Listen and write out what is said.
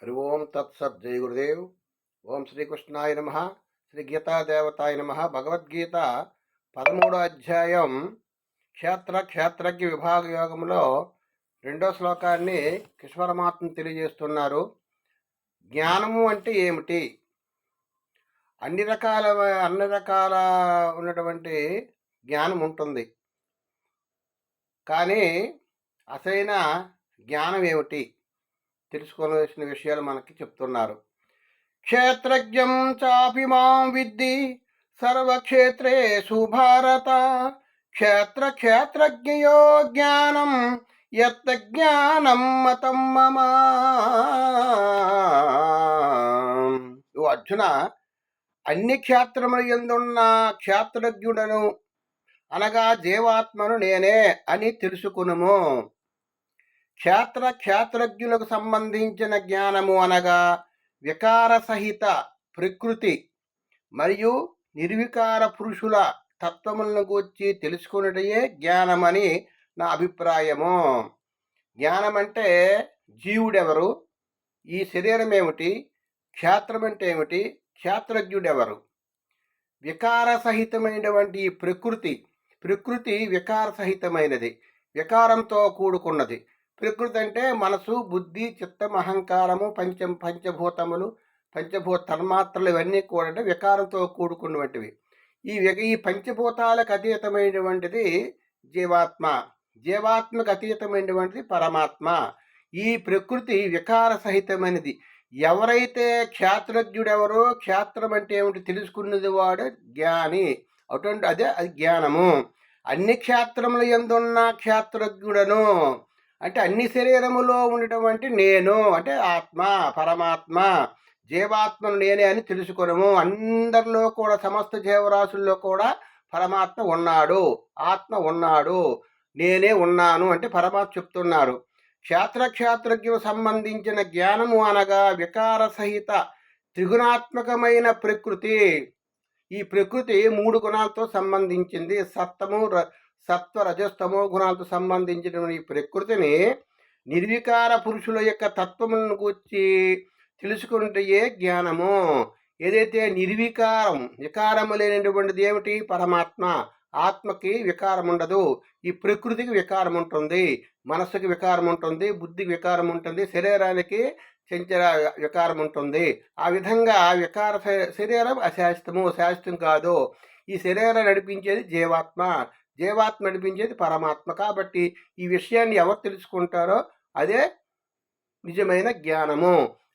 హరి ఓం తత్సత్ జయ గురుదేవ్. ఓం శ్రీకృష్ణాయ నమ. శ్రీ గీతాదేవతాయ నమ. భగవద్గీత 13వ అధ్యాయం క్షేత్రజ్ఞ విభాగ యోగంలో 2వ శ్లోకాన్ని కృష్ణ పరమాత్మ తెలియజేస్తున్నారు. జ్ఞానము అంటే ఏమిటి? అన్ని రకాల ఉన్నటువంటి జ్ఞానం ఉంటుంది, కానీ అసలైన జ్ఞానం ఏమిటి తెలుసుకోవాల్సిన విషయాలు మనకి చెప్తున్నారు. క్షేత్రజ్ఞం చాపి మాం విద్ధి సర్వక్షేత్రేషు భారత. క్షేత్రజ్ఞయో జ్ఞానం యత్ జ్ఞానం మతం మమ. ఓ అర్జున, అన్ని క్షేత్రముల యందున్న క్షేత్రజ్ఞుడను అనగా జీవాత్మను నేనే అని తెలుసుకునుము. క్షేత్రజ్ఞులకు సంబంధించిన జ్ఞానము అనగా వికారసహిత ప్రకృతి మరియు నిర్వికార పురుషుల తత్వములను గూర్చి తెలుసుకున్నటయే జ్ఞానమని నా అభిప్రాయము. జ్ఞానం అంటే జీవుడెవరు, ఈ శరీరం ఏమిటి, క్షేత్రం అంటే ఏమిటి, క్షేత్రజ్ఞుడెవరు, వికారసహితమైనటువంటి ఈ ప్రకృతి వికారసహితమైనది, వికారంతో కూడుకున్నది. ప్రకృతి అంటే మనసు, బుద్ధి, చిత్తం, అహంకారము, పంచభూతములు, పంచభూత తన్మాత్రలు, ఇవన్నీ కూడా వికారంతో కూడుకున్నటువంటివి. ఈ పంచభూతాలకు అతీతమైనటువంటిది జీవాత్మకు అతీతమైనటువంటిది పరమాత్మ. ఈ ప్రకృతి వికార సహితమైనది. ఎవరైతే క్షేత్రజ్ఞుడెవరో, క్షేత్రం అంటే ఏమిటి తెలుసుకున్నది వాడు జ్ఞాని. అటువంటి అది జ్ఞానము. అన్ని క్షేత్రముల యందున్న క్షేత్రజ్ఞుడను అంటే అన్ని శరీరములో ఉన్నటువంటి నేను అంటే ఆత్మ, పరమాత్మ, జీవాత్మను నేనే అని తెలుసుకునము. అందరిలో కూడా, సమస్త జీవరాశుల్లో కూడా పరమాత్మ ఉన్నాడు, ఆత్మ ఉన్నాడు, నేనే ఉన్నాను అంటే పరమాత్మ చెప్తున్నారు. క్షేత్రజ్ఞకు సంబంధించిన జ్ఞానము అనగా వికార సహిత త్రిగుణాత్మకమైన ప్రకృతి. ఈ ప్రకృతి 3 గుణాలతో సంబంధించింది. సత్వ రజస్తమో గుణాలతో సంబంధించిన ఈ ప్రకృతిని నిర్వికార పురుషుల యొక్క తత్వములను గూర్చి తెలుసుకుంటే జ్ఞానము. ఏదైతే వికారము లేనటువంటిది ఏమిటి? పరమాత్మ. ఆత్మకి వికారం ఉండదు. ఈ ప్రకృతికి వికారం ఉంటుంది, మనస్సుకి వికారం ఉంటుంది, బుద్ధికి వికారం ఉంటుంది, శరీరానికి చంచల వికారం ఉంటుంది. ఆ విధంగా శరీరం అశాశ్వతము, శాశ్వతం కాదు. ఈ శరీరం నడిపించేది జీవాత్మ నడిపించేది పరమాత్మ. కాబట్టి ఈ విషయాన్ని ఎవరు తెలుసుకుంటారో అదే నిజమైన జ్ఞానము.